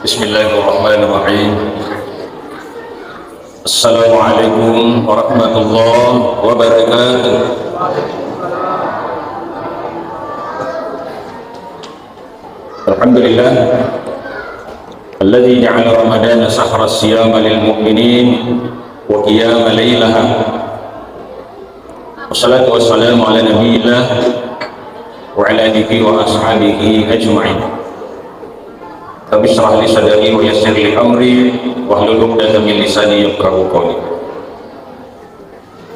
Bismillahirrahmanirrahim. Assalamualaikum warahmatullahi wabarakatuh. Alhamdulillah alladzi ja'ala ramadana sahra siyama lil mu'minin wa qiyama laylaha. Wassalatu wassalamu ala nabiyyillah wa ala alihi wa ashabihi ajma'in. Rabbi shrah li sadri wa yassir li amri wahlul 'uqdatam min lisani yafqahu qawli.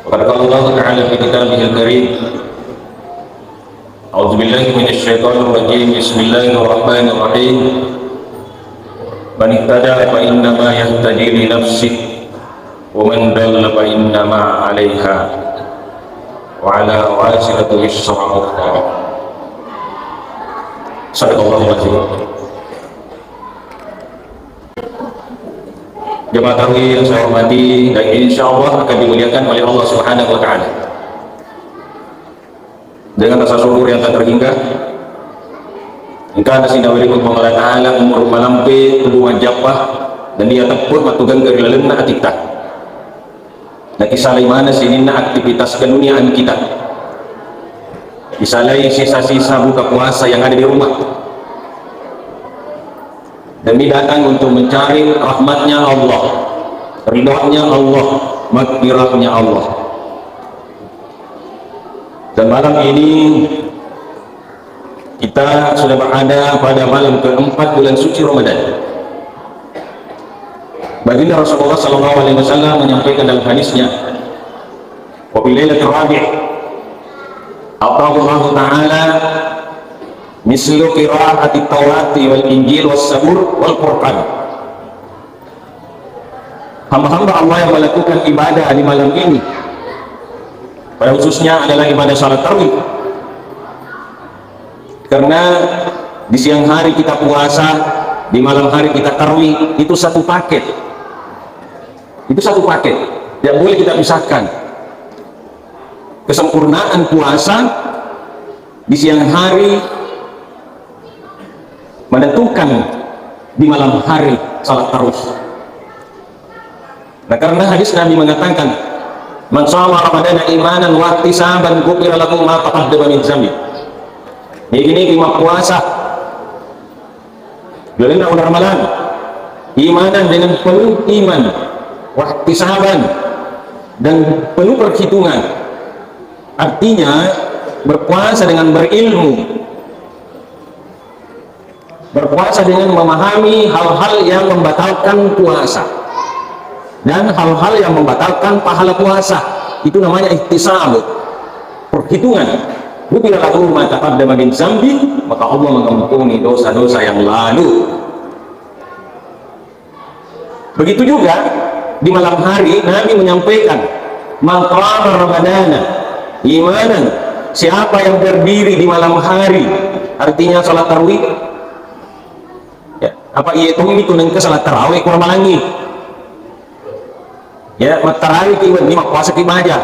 Wa qala Allah ta'ala fi kitabihil karim. A'udzu billahi minasy syaithanir rajim. Bismillahirrahmanirrahim. Man ihtada fa inna ma yahtadi li nafsihi wa man dalla fa inna ma 'alaiha wa 'ala wasirati wisra. Sadaqallahu azim. Jemaah tarawih yang saya hormati dan insya Allah akan dimuliakan oleh Allah Subhanahu wa Ta'ala. Dengan rasa syukur yang tak terhingga, engkau nasi nawalikum Allah Ta'ala umur malampe hubungan japah dan dia tepur matugan ke rilalena atikta. Dan isalai mana sinina aktivitas keduniaan kita. Isalai sisa-sisa buka puasa yang ada di rumah. Demi datang untuk mencari rahmatnya Allah, ridhonya Allah, maghfirahnya Allah. Dan malam ini kita sudah berada pada malam keempat bulan suci Ramadan. Baginda Rasulullah SAW menyampaikan dalam hadisnya, wa bil lailatul rabi' Allah Ta'ala mislu qira'ati Taurati wal Injil was Zabur wal Qur'an. Hamba-hamba Allah yang melakukan ibadah di malam ini, pada khususnya adalah ibadah salat tarawih. Karena di siang hari kita puasa, di malam hari kita tarawih, itu satu paket. Itu satu paket. Tidak boleh kita pisahkan. Kesempurnaan puasa di siang hari menentukan di malam hari salat tarawih. Nah, karena hadis Nabi mengatakan, man shoma ramadana imanan wa ihtisaban ghufira lahu ma taqaddama min dzambi. Ini lima puasa bulan Ramadan, imanan dengan penuh iman, wa ihtisaban dan penuh perhitungan. Artinya berpuasa dengan berilmu, berpuasa dengan memahami hal-hal yang membatalkan puasa dan hal-hal yang membatalkan pahala puasa. Itu namanya ihtisab, perhitungan. Bila lahu ma taqaddama min dzambi, maka Allah mengampuni dosa-dosa yang lalu. Begitu juga di malam hari Nabi menyampaikan, man qama ramadana imanan, siapa yang berdiri di malam hari, artinya salat tarawih. Apa iya itu nang ke salat tarawih kurang malangi ya, mat tarawih ki ni mak puasa ki baja.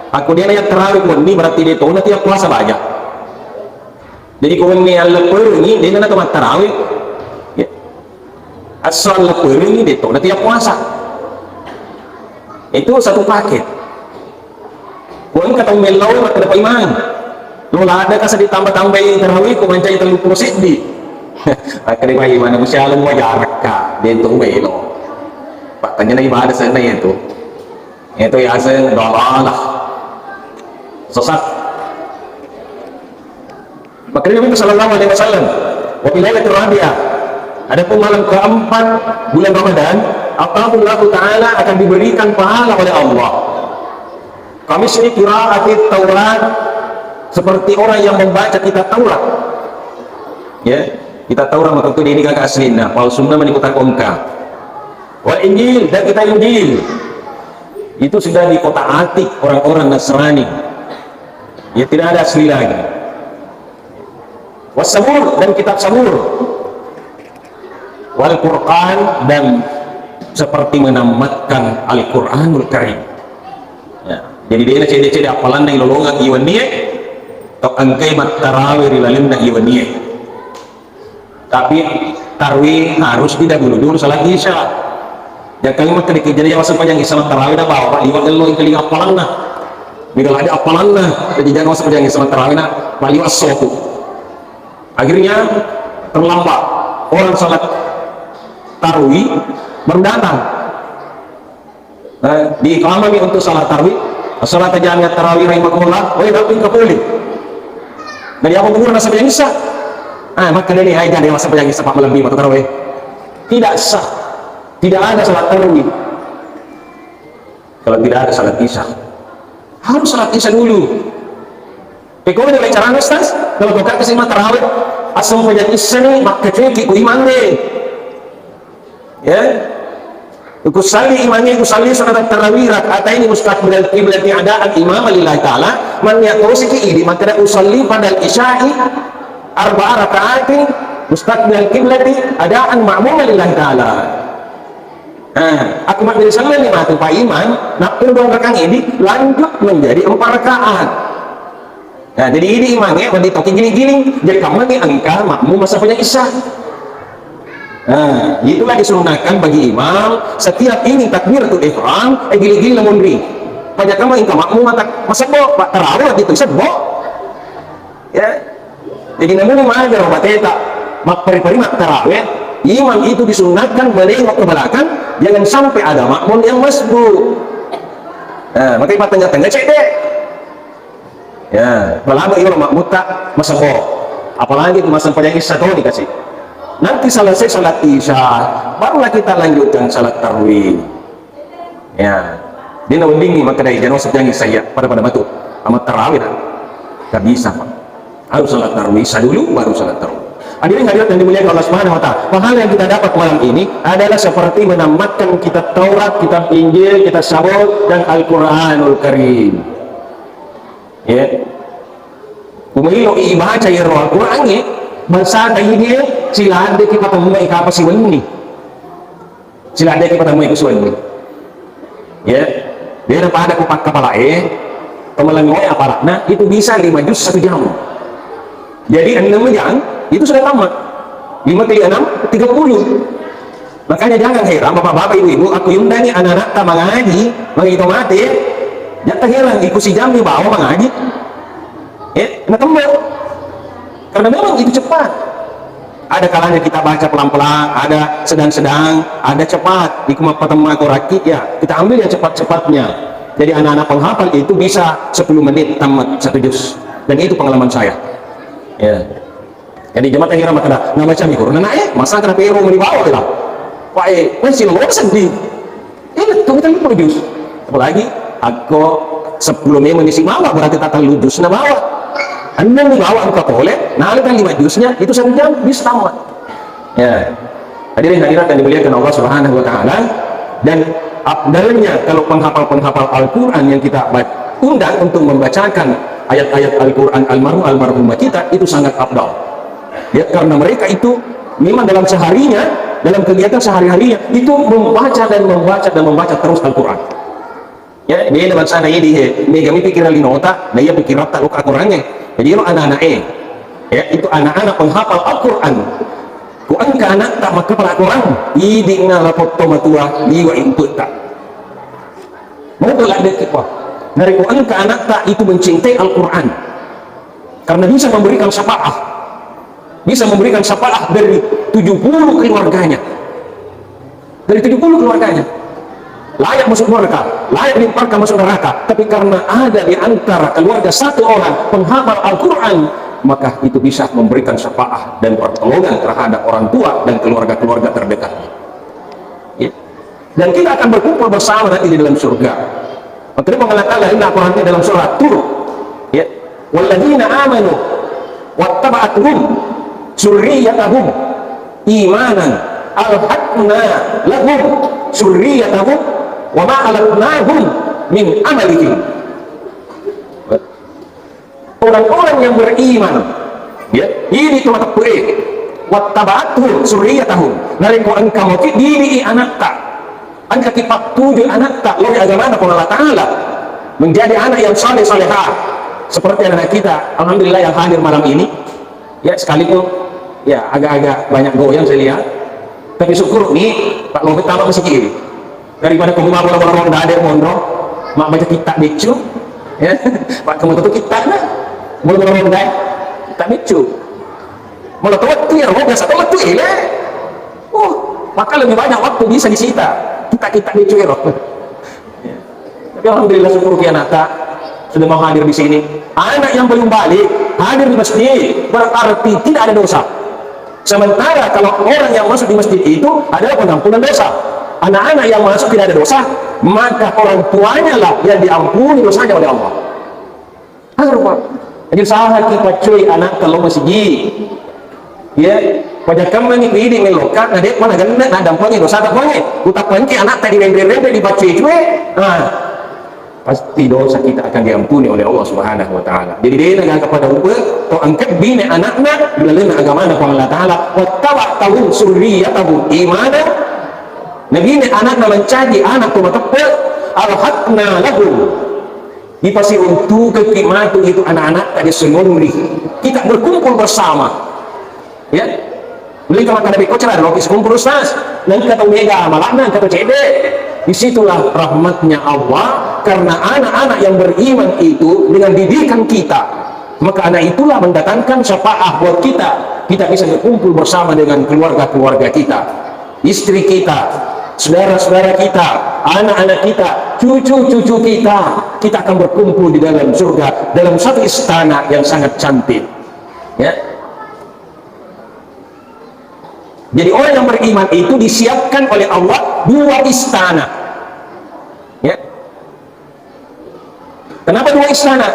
Aku dia ayat tarawih pun ni berarti dia tu nanti puasa baja. Jadi kau ni Allah pergi dia nak mat tarawih ya, asal Allah pergi dia tu nanti puasa. Itu satu paket. Kau kata melau mak ada iman. Lu lah ada kasih ditambah-tambah tarawih kau mencari 30% di akhirnya bagaimana musyalam wajarak ka dito melo patanya na ibadah sana itu ya sen dalalah sesat. Maka Nabi sallallahu alaihi wasallam wa bil lailatul rabi'ah, adapun malam keempat bulan Ramadan, Allah Ta'ala akan diberikan pahala oleh Allah. Kami sini qira'ati Taurat, seperti orang yang membaca kitab Taurat ya. Kita tahu maka itu ini kakak aslina palsuna menikutan omka wal Injil, dan kita Injil itu sudah di kota atik orang-orang Nasrani ya, tidak ada asli lagi. Was Zabur, dan kitab Zabur, wal Qur'an, dan seperti menamatkan Al-Quranul Karim ya. Jadi dia cede-cede apalan yang lolongan iwan dia tok angkai mat tarawih rilalin na iwan dia. Tapi tarawih harus dulu salat isya. Jangan kalimat kedikit jadi yang masuk panjang salat tarawih dah bawa liwat dulu kali apalan nah. Bila ada apalan nah, jadi jangan masuk panjang salat tarawih nah, bali wasoku. Akhirnya terlambat orang salat tarawih baru datang. Di iqamah untuk salat tarawih, salat jamiat tarawih rahimakumullah, woi dapat kapuli. Dari apa benar masa panjang isya? Maka ini aja dia masa panjang isya pak lebih atau tarawih. Tidak sah. Tidak ada salat tarawih. Kalau tidak ada salat isya, harus salat isya dulu. Kau ada cara Ustaz? Kalau kau kasih mata tarawih, asal panjang isya ni maka cekik iman deh. Ya, Ukusali imani ukusali salat tarawih rakaat ini mustaqbil qiblat adaan imam lillahi taala man yaqusiki ini maka usalli pada isya'i arba'a rakaatin mustaqbil qiblat adaan ma'mum lillahi taala. Aku mak dari sana nih mati Pak Iman nak dua rakaat ini lanjut menjadi 4 rakaat. Nah jadi ini imamnya menditoki giling-giling jadi kamu nih angka makmum masa punya isya. Nah itulah disunahkan bagi imam setiap ini takbiratul ihram giling-giling lamun ring banyak kamu angka makmum masa bo pak tarawih gitu bisa bo ya jadi namun mager obat eta mak pari-pari mak tarawih imam itu disunahkan menengok ke belakang jangan sampai ada makmum yang masbuk. Nah makanya tengah-tengah cek deh ya kalau imam makmum tak masa bo apalagi itu masa panjang isya tuh dikasih nanti selesai salat isya barulah kita lanjutkan salat tarawih ya dia nak undingi maka dari jangan sepanjang isya pada batu amat tarawih tak bisa pak harus salat tarawih isya dulu baru salat tarawih. Hadirin hadirat yang dimuliakan Allah Subhanahu wa taala, pahala yang kita dapat malam ini adalah seperti menamatkan kitab Taurat, kitab Injil, kitab Zabur dan Al-Qur'anul Karim. Ya. Kumilo ibaca ya Al-Qur'an ni bangsa ini sila ada kita temui apa sih ini? Sila ada kita temui kesuai ini. Ya. Dia pada kupat kepala pemelangoy aparatnya itu bisa 5 juz 1 jam. Jadi 6 jam itu sudah tamat 5 kali 6 30. Makanya jangan heran bapak-bapak ibu-ibu aku yundangi anak-anak tak mengaji begitu mati jangan heran ikut si jam di bawah mengaji nah tembak karena memang itu cepat ada kalanya kita baca pelan-pelan ada sedang-sedang ada cepat di kemapatama koraki ya kita ambil yang cepat-cepatnya jadi anak-anak penghafal itu bisa 10 menit tamat 1 juz dan itu pengalaman saya ya. Jadi jemaat yang kira makna nama macam itu, nana masa kena pero mau dibawa lah, masih lo sedih, tuh kita lupa jus, apalagi aku 10 menit si bawa berarti tata lujus na bawa, anda dibawa angka boleh, nah kan 5 jusnya itu 1 jam bisa tamat, ya, hadirin hadirat yang dimuliakan Allah Subhanahu Wa Taala dan abdalnya kalau penghafal Al-Quran yang kita undang untuk membacakan ayat-ayat Al-Quran almarhumah kita itu sangat abdal. Ya, karena mereka itu memang dalam seharinya, dalam kegiatan sehari-harinya itu membaca terus Al-Quran. Ya, dia dalam sana ini dia kami pikiran linota, dia pikiran tak luka Qurannya. Jadi lo anak-anak ya itu anak-anak penghafal Al-Quran. Ku angka anak tak maka para Quran, idi ngala foto matua liwa input tak. Mau pelak detik wah. Dari ku angka anak tak itu mencintai Al-Quran. Karena bisa memberikan syafaat. Bisa memberikan syafaat dari 70 keluarganya. Dari 70 keluarganya. Layak masuk neraka, layak dilemparkan masuk neraka. Tapi karena ada di antara keluarga satu orang penghafal Al-Quran, maka itu bisa memberikan syafaat dan pertolongan terhadap orang tua dan keluarga-keluarga terdekat. Ya. Dan kita akan berkumpul bersama nanti di dalam surga. Maka dia mengatakan inna Al-Quran di dalam surah Tur. Ya. Walladzina amanu wattaba'atuhum surriyatahum imanan alhaqna lahum surriyatahum wa ma alatnahum min amalihim. Orang-orang yang beriman ya ini tuh mata pure wattaba'atuhum surriyatahum nariku engkau diri anak tak angka kipak 7 anak tak lo agama Allah Ta'ala menjadi anak yang saleh-salehah seperti anak kita alhamdulillah yang hadir malam ini ya sekalipun Ya, agak-agak banyak goyang saya lihat. Tapi syukur nih, Pak Lobet tamat masih kiri. Daripada ke rumah bola-bola nggak ada mondok, mak baca kitab becu, ya. Pak kamu tuh kitab nah, bola-bola nggak, kitab becu. Malah tuh waktu ya, biasa tuh waktu ini. Maka lebih banyak waktu bisa disita. Kita becu ya, Tapi alhamdulillah syukur Kianata sudah mau hadir di sini. Anak yang belum balik hadir di masjid berarti tidak ada dosa. Sementara kalau orang yang masuk di masjid itu adalah pengampunan dosa. Anak-anak yang masuk tidak ada dosa, maka orang tuanya lah yang diampuni dosanya oleh Allah. Jadi salah kita cuy anak kalau masjid, ya pada kamu ini melokat, nadek mana ganda, nah dampaknya dosa tak banyak. Utapan ke anak tadi render dibaca cuy, pasti dosa kita akan diampuni oleh Allah Subhanahu wa taala. Jadi dia nak kepada upa to angkat bini anaknya dalam agama Allah taala wa tawattahum surriyatahum imana. Nabi ini anaknya mencaji anak tu tepat alhaqna lahum dipasi untuk kekimatu itu anak-anak tadi semuri kita berkumpul bersama, ya. Beli kalau kada beko cerah lokis kumpul ustaz nanti kata mega malakna kata cede. Disitulah rahmatnya Allah karena anak-anak yang beriman itu dengan didikan kita, maka anak itulah mendatangkan syafaat buat kita. Kita bisa berkumpul bersama dengan keluarga-keluarga kita, istri kita, saudara-saudara kita, anak-anak kita, cucu-cucu kita. Kita akan berkumpul di dalam surga dalam satu istana yang sangat cantik, ya. Jadi orang yang beriman itu disiapkan oleh Allah dua istana, ya. Kenapa dua istana?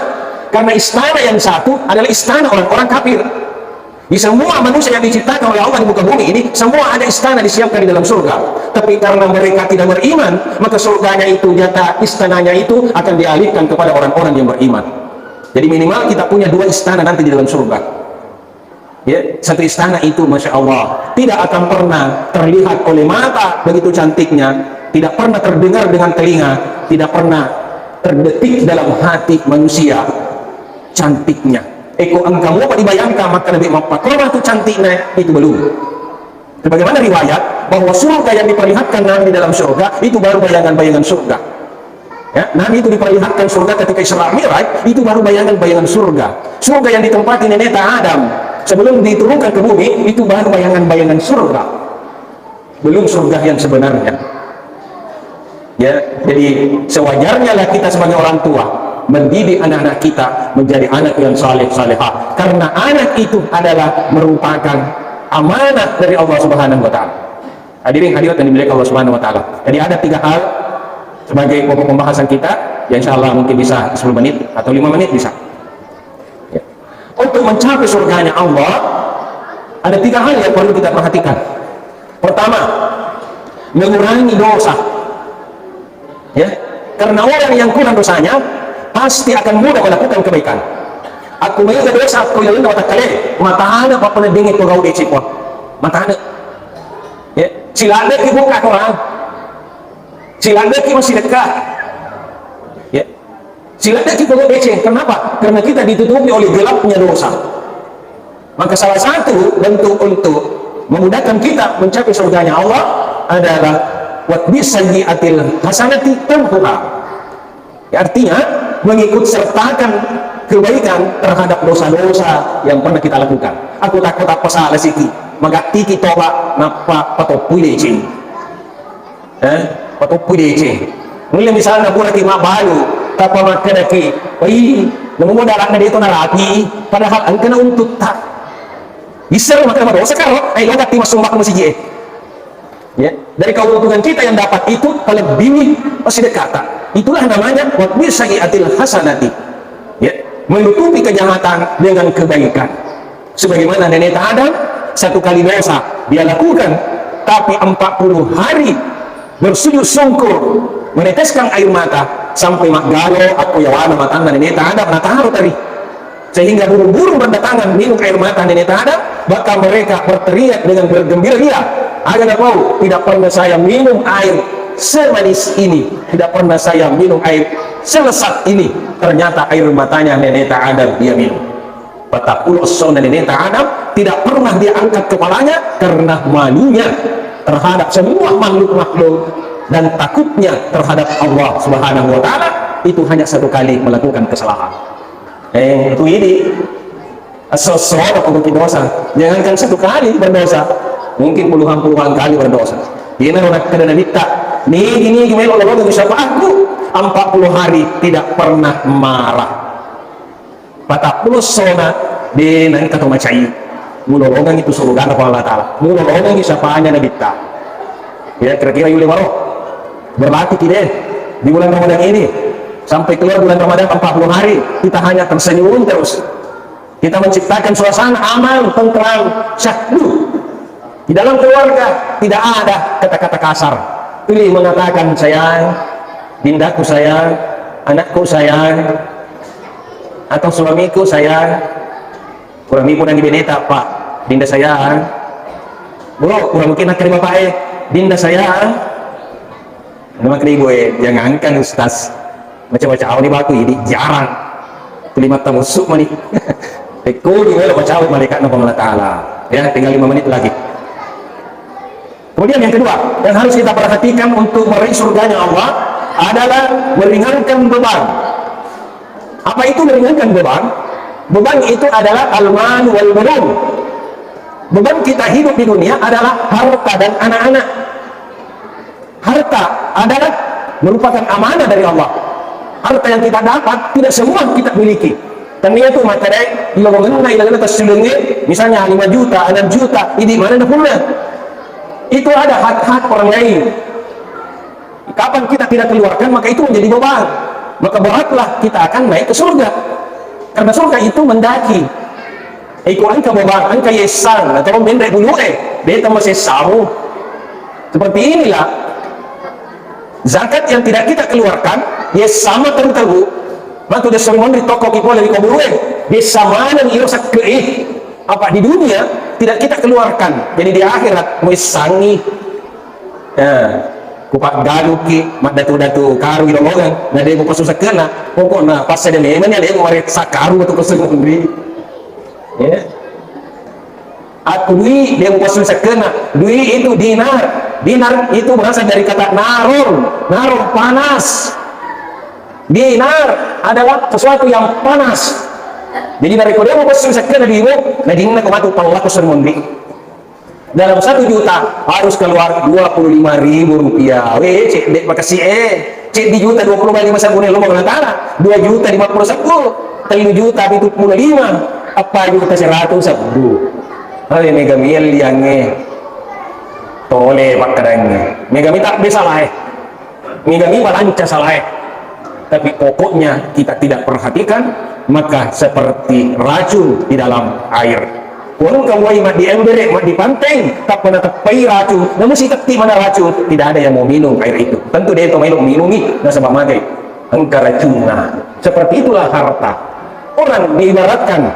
Karena istana yang satu adalah istana orang-orang kafir. Di semua manusia yang diciptakan oleh Allah di muka bumi ini, semua ada istana disiapkan di dalam surga. Tapi karena mereka tidak beriman, maka surganya itu, jatah istananya itu akan dialihkan kepada orang-orang yang beriman. Jadi minimal kita punya dua istana nanti di dalam surga. Ya, satu istana itu Masya Allah tidak akan pernah terlihat oleh mata begitu cantiknya, tidak pernah terdengar dengan telinga, tidak pernah terdetik dalam hati manusia cantiknya. Eko engkau apa dibayangkan maka lebih mempakona itu cantiknya itu belum. Sebagaimana riwayat bahwa surga yang diperlihatkan nanti di dalam surga itu baru bayangan-bayangan surga. Ya, nanti itu diperlihatkan surga ketika Isra Mi'raj itu baru bayangan-bayangan surga. Surga yang ditempati nenek Adam sebelum diturunkan ke bumi itu baru bayangan-bayangan surga, belum surga yang sebenarnya, ya. Jadi sewajarnya lah kita sebagai orang tua mendidik anak-anak kita menjadi anak yang saleh-salehah, karena anak itu adalah merupakan amanah dari Allah Subhanahu wa taala. Hadirin hadirat yang dimuliakan Allah Subhanahu wa taala. Jadi ada 3 hal sebagai pokok pembahasan kita, ya insyaallah mungkin bisa 10 menit atau 5 menit bisa. Untuk mencapai surganya Allah ada 3 hal yang perlu kita perhatikan. Pertama, mengurangi dosa, ya, karena orang yang kurang dosanya pasti akan mudah melakukan kebaikan. Aku may dosa aku yang wata kale matahana pa pala dingit ko gaudi chikwa matahana, ya, silanda ki buka orang silanda ki masih dekat, ya. Silanda kita beceh. Kenapa? Karena kita ditutupi oleh gelapnya dosa. Maka salah satu bentuk untuk memudahkan kita mencapai surganya Allah adalah wat bisayyi'atil hasanati tamhuha. Artinya mengikut sertakan kebaikan terhadap dosa-dosa yang pernah kita lakukan. Aku takut apa salah siki, maka tiki toba napa patopui lecing. Patopui lecing. Mula misalnya pula kima balu tapa makadaki, oi, namun darah na dito na rapi, padahal ang kana untut ta. Isar maka dosa karo, ay logat ti masumbak mo sige. Ya, dari keuntungan kita yang dapat itu lebih masih dekata. Itulah namanya wa bisayyi'atil hasanati. Ya, menutupi kejahatan dengan kebaikan. Sebagaimana nenek Adam 1 kali dosa dia lakukan, tapi 40 hari bersujud sungkur meneteskan air mata sampai maggalo at kuyawana matang na nenek Adam nataro tadi, sehingga burung-burung berdatangan minum air mata nenek Adam, maka mereka berteriak dengan bergembira, agar tahu tidak pernah saya minum air semanis ini, tidak pernah saya minum air selesat ini. Ternyata air matanya nenek Adam dia minum. Fatakulu as-sunnah ini Adam tidak pernah dia angkat kepalanya karena malunya terhadap semua makhluk-makhluk dan takutnya terhadap Allah Subhanahu wa taala, itu hanya satu kali melakukan kesalahan. Itu ini seseorang untuk dosa, jangankan satu kali berdosa, mungkin puluhan kali berdosa. Dia nak kena minta ini gimana Allah siapa aku 40 hari tidak pernah marah. 40 sona di nang kata macai mulolongan itu surga Allah taala, mulolongan siapaannya nabi ta. Ya kira-kira yuli baru berlatih tidak di bulan Ramadan ini sampai keluar bulan Ramadan 40 hari kita hanya tersenyum terus. Kita menciptakan suasana aman, tentram, syahdu. Di dalam keluarga tidak ada kata-kata kasar. Pilih mengatakan sayang, dindaku sayang, anakku sayang, atau suamiku sayang. Suamiku dan beneta pak, dinda sayang. Bro, kurang mungkin nak terima pak dinda sayang. Nama keribu jangankan ustaz. Macam-macam awal ni baku ini jarang. Kelima tamusuk mani. Eko di mana baca malaikat Allah Taala. Ya, tinggal 5 menit lagi. Kemudian yang kedua yang harus kita perhatikan untuk meraih surganya Allah adalah meringankan beban. Apa itu meringankan beban? Beban itu adalah al-mal wal banun. Beban kita hidup di dunia adalah harta dan anak-anak. Harta adalah merupakan amanah dari Allah. Harta yang kita dapat tidak semua kita miliki. Dan itu materi ilaga terselungi misalnya 5 juta, 6 juta, ini mana punya? Itu ada hak-hak orang lain. Kapan kita tidak keluarkan maka itu menjadi beban. Maka beratlah kita akan naik ke surga. Karena surga itu mendaki. Iko angka beban, angka yesan, atau mendek bulu beta masih samu. Seperti inilah zakat yang tidak kita keluarkan, yes sama tentu. Maka dia sering di toko kita dari kubur dia sama yang irosak ke apa di dunia tidak kita keluarkan. Jadi di akhirat mesangi. Kupak galuki mak datu karu gitu orang. Nah dia mau susah kena. Pokoknya pas ada memangnya dia mau reksa karu atau kesendiri. Ya. Aku duit dia mau susah kena. Duit itu dinar. Dinar itu berasal dari kata narun. Narun panas. Dinar adalah sesuatu yang panas. Jadi dari kau dia mau susah kena dirimu. Nah di mana kau matu panglaku sermondi. Dalam 1 juta harus keluar 25.000 rupiah. Cek dek makasih cek di juta 25 sabun lo mau ngantara 2 juta 51 3 juta itu 75 apa juta 100 sabun. Hari mega mil yang tole pak kadangnya. Mega tak bisa lah mega mil lancar salah tapi pokoknya kita tidak perhatikan maka seperti racun di dalam air. Orang kawai mat di ember, mat di panteng, tak pernah tepai racun. Namun si tekti mana racun, tidak ada yang mau minum air itu. Tentu dia itu mau minumi, nggak sebab mati. Engkau racunah. Seperti itulah harta. Orang diibaratkan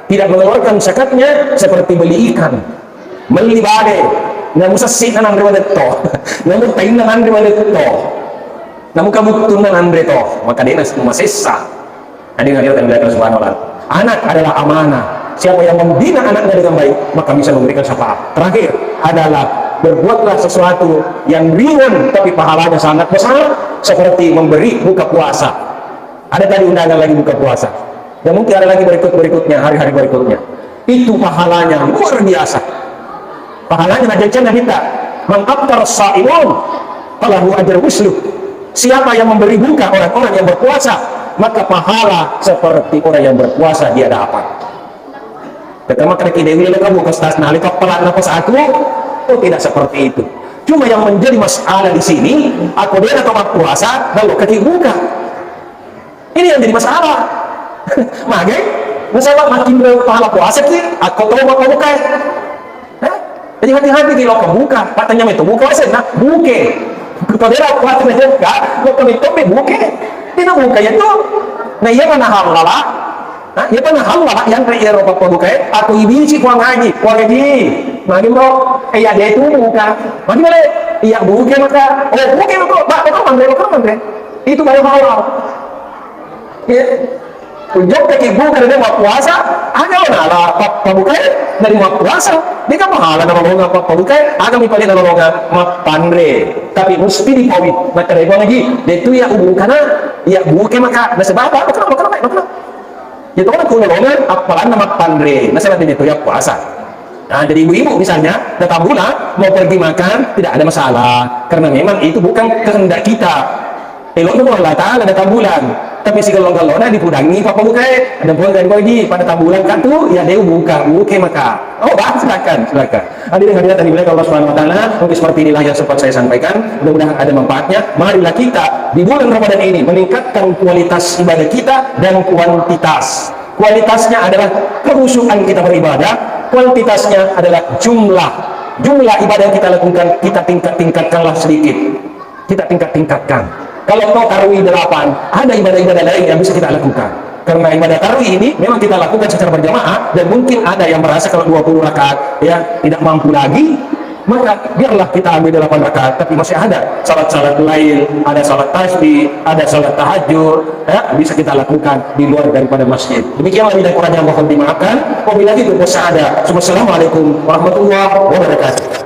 tidak mengeluarkan zakatnya seperti beli ikan, beli badai. Namun sesit nan andre toh, namun tain nan andre toh, namun kamu tunan andre toh, maka dia masih sah. Adik-adik yang dilakukan subhanallah. Anak adalah amanah. Siapa yang membina anaknya dengan baik maka bisa memberikan syafaat. Terakhir adalah berbuatlah sesuatu yang ringan tapi pahalanya sangat besar seperti memberi buka puasa. Ada tadi undangan lagi buka puasa dan mungkin ada lagi berikutnya hari-hari berikutnya. Itu pahalanya luar biasa. Pahalanya najacana kita mengaftar sa'imun falahu ajr wislu. Siapa yang memberi buka orang-orang yang berpuasa maka pahala seperti orang yang berpuasa dia dapat. Pertama kali kita bilang kamu kestas nali kepala nafas aku, oh tidak seperti itu. Cuma yang menjadi masalah di sini, aku dia atau puasa lalu ketika buka. Ini yang jadi masalah. Makanya, masalah makin pahala puasa kita, aku tahu mau buka. Jadi hati-hati kalau kamu buka, katanya itu buka aja, nah buke. Kalau dia puasa buka, kalau itu buke, tidak buka itu. Nah iya mana hal lala. Nah, ya kan Allah yang dari Eropa buka aku ibisi kuang ngaji ngaji bro ya dia itu buka mati mana iya buka maka buka pak itu mandre itu baru halal ya Tunjuk ke ibu karena dia mau puasa, agak nala pabukai dari mau puasa. Dia kan pahala nama mau ngapa pabukai, agak mipali nama mau ngapa pandre. Tapi mesti dipawit. Maka ibu lagi, dia itu ya ubu karena ya buke maka nasa bapa, kenapa? Itu kan kuno longan, apalan nama pandre. Nasa dia itu ya puasa. Nah, jadi ibu-ibu misalnya datang bulan mau pergi makan tidak ada masalah karena memang itu bukan kehendak kita. Elok itu Allah Ta'ala datang bulan, tapi si galon-galonnya dipudangi apa bukai ada pun kan lagi pada tambulan kan tuh ya dia buka maka silakan hadirin hadirat tadi bilang Allah Subhanahu Wa Ta'ala mungkin seperti inilah yang sempat saya sampaikan, mudah-mudahan ada manfaatnya. Marilah kita di bulan Ramadan ini meningkatkan kualitas ibadah kita dan kuantitas. Kualitasnya adalah kehusukan kita beribadah, kuantitasnya adalah jumlah ibadah yang kita lakukan kita tingkatkanlah sedikit, kita tingkatkan. Kalau kau tarawih 8, ada ibadah-ibadah lain yang bisa kita lakukan. Karena ibadah tarawih ini memang kita lakukan secara berjamaah dan mungkin ada yang merasa kalau 20 rakaat ya tidak mampu lagi, maka biarlah kita ambil 8 rakaat, tapi masih ada salat-salat lain, ada salat tasbih, ada salat tahajud, ya, bisa kita lakukan di luar daripada masjid. Demikianlah bila kurangnya mohon dimaafkan. Wabillahi taufiq wal hidayah. Wassalamualaikum warahmatullahi wabarakatuh.